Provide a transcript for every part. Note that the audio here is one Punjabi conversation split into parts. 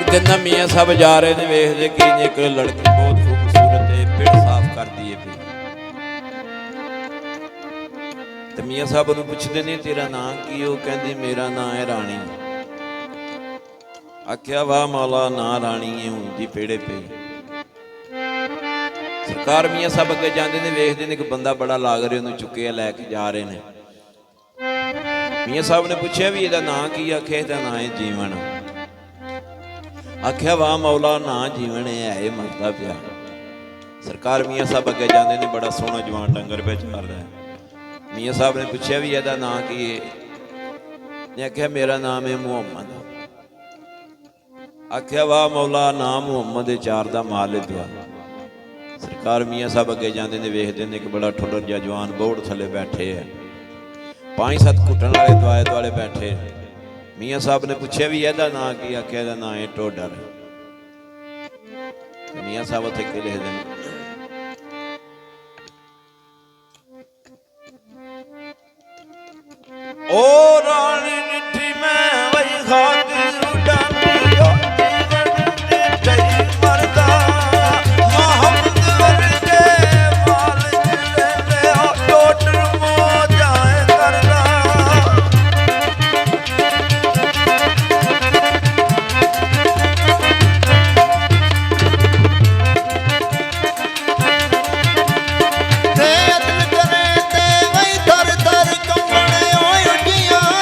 ਕਹਿੰਦਾ ਮੀਆਂ ਸਾਹਿਬ ਜਾ ਰਹੇ ਨੇ, ਵੇਖਦੇ ਕੀ ਨੇ ਇੱਕ ਲੜਕੀ ਬਹੁਤ ਖੂਬਸੂਰਤ ਹੈ, ਪਿੰਡ ਸਾਫ਼ ਕਰਦੀ ਹੈ ਪਈ। ਤੇ ਮੀਆਂ ਸਾਹਿਬ ਨੂੰ ਪੁੱਛਦੇ ਨੇ ਤੇਰਾ ਨਾਂ ਕੀ? ਉਹ ਕਹਿੰਦੀ ਮੇਰਾ ਨਾਂ ਹੈ ਰਾਣੀ। ਆਖਿਆ ਵਾਹ ਮੌਲਾ, ਨਾਂ ਰਾਣੀ ਹੈ ਉਂਝ ਪੇੜੇ ਪਈ। ਸਰਕਾਰ ਮੀਆਂ ਸਾਹਿਬ ਅੱਗੇ ਜਾਂਦੇ ਨੇ, ਵੇਖਦੇ ਨੇ ਇੱਕ ਬੰਦਾ ਬੜਾ ਲਾਗ ਰਿਹਾ, ਉਹਨੂੰ ਚੁੱਕਿਆ ਲੈ ਕੇ ਜਾ ਰਹੇ ਨੇ। ਮੀਆਂ ਸਾਹਿਬ ਨੇ ਪੁੱਛਿਆ ਵੀ ਇਹਦਾ ਨਾਂ ਕੀ? ਆਖਿਆ ਇਹਦਾ ਨਾਂ ਹੈ ਜੀਵਨ। ਆਖਿਆ ਵਾਹ ਮੌਲਾ, ਨਾਂ ਜੀਵਨ ਹੈ, ਇਹ ਮਰਦਾ ਪਿਆ। ਸਰਕਾਰ ਮੀਆਂ ਸਾਹਿਬ ਅੱਗੇ ਜਾਂਦੇ ਨੇ, ਬੜਾ ਸੋਹਣਾ ਜਵਾਨ ਡੰਗਰ ਵਿੱਚ ਮਾਰਦਾ ਹੈ। ਮੀਆਂ ਸਾਹਿਬ ਨੇ ਪੁੱਛਿਆ ਵੀ ਇਹਦਾ ਨਾਂ ਕੀ ਹੈ? ਨੇ ਆਖਿਆ ਮੇਰਾ ਨਾਮ ਹੈ ਮੁਹੰਮਦ। ਆਖਿਆ ਵਾਹ ਮੌਲਾ, ਨਾਂ ਮੁਹੰਮਦ ਦੇ ਚਾਰ ਦਾ ਮਾਲ ਪਿਆ। ਸਰਕਾਰ ਮੀਆਂ ਸਾਹਿਬ ਅੱਗੇ ਜਾਂਦੇ ਨੇ, ਵੇਖਦੇ ਨੇ ਕਿ ਬੜਾ ਠੁੱਲਰ ਜਿਹਾ ਜਵਾਨ ਬੋੜ ਥੱਲੇ ਬੈਠੇ ਹੈ, 5-7 ਘੁੱਟਣ ਵਾਲੇ ਦੁਆਲੇ ਦੁਆਲੇ ਬੈਠੇ। ਮੀਆਂ ਸਾਹਿਬ ਨੇ ਪੁੱਛਿਆ ਵੀ ਇਹਦਾ ਨਾਂ ਕੀ? ਆਖਿਆ ਇਹਦਾ ਨਾਂ ਹੈ ਟੋਡਰ। ਮੀਆਂ ਸਾਹਿਬ ਉੱਥੇ ਕੀ ਲਿਖਦੇ ਨੇ? ਓ ਰਾਣੀ ਨਿੱਠੀ ਮੈਂ ਵਈ ਖਾਤਰ ਉਡਾਨੀ, ਓ ਜੀਵਨ ਤੇ ਮਰਦਾ ਮੁਹੰਮਦ ਵਰਗੇ ਮਾਲਕ ਲੈਂਦੇ, ਓ ਟੋਡਰ ਮੋ ਜਾਏ ਕਰਦਾ। ਤੇ ਅਦਲ ਕਰੇ ਤੇ ਵਈ ਥਰ ਥਰ ਕੰਬਣੇ ਓਏ ਉੱਡੀਆਂ,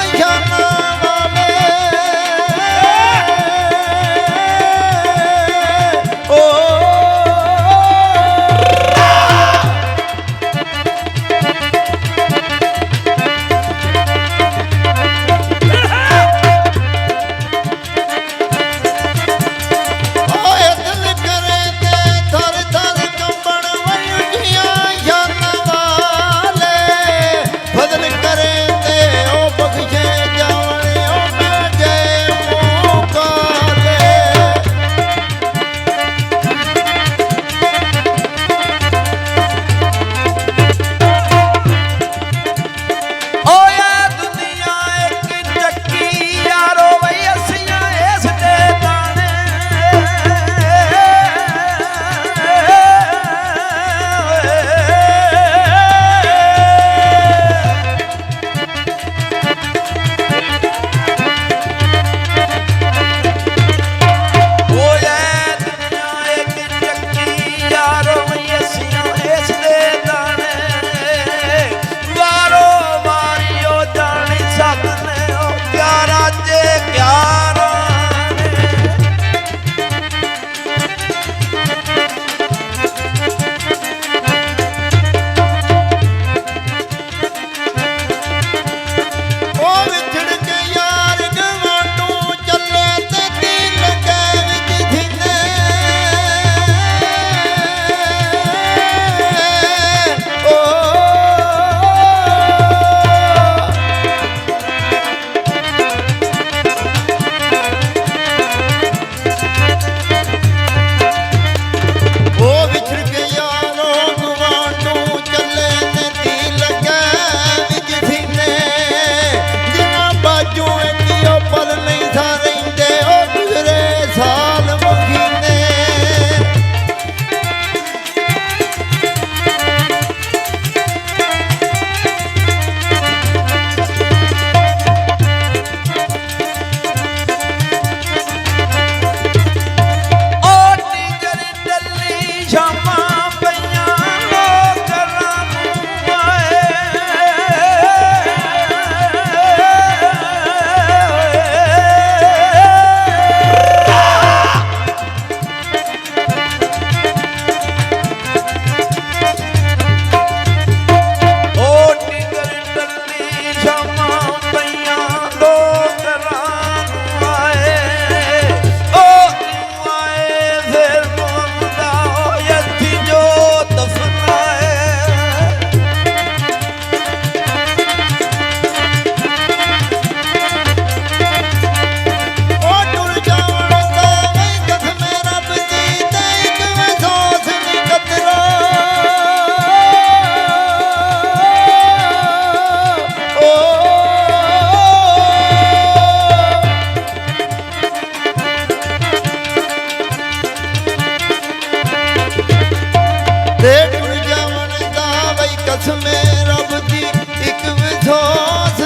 ਹੱਥ ਮੇ ਰੱਬ ਦੀ ਇੱਕ ਵਿਧੋਸ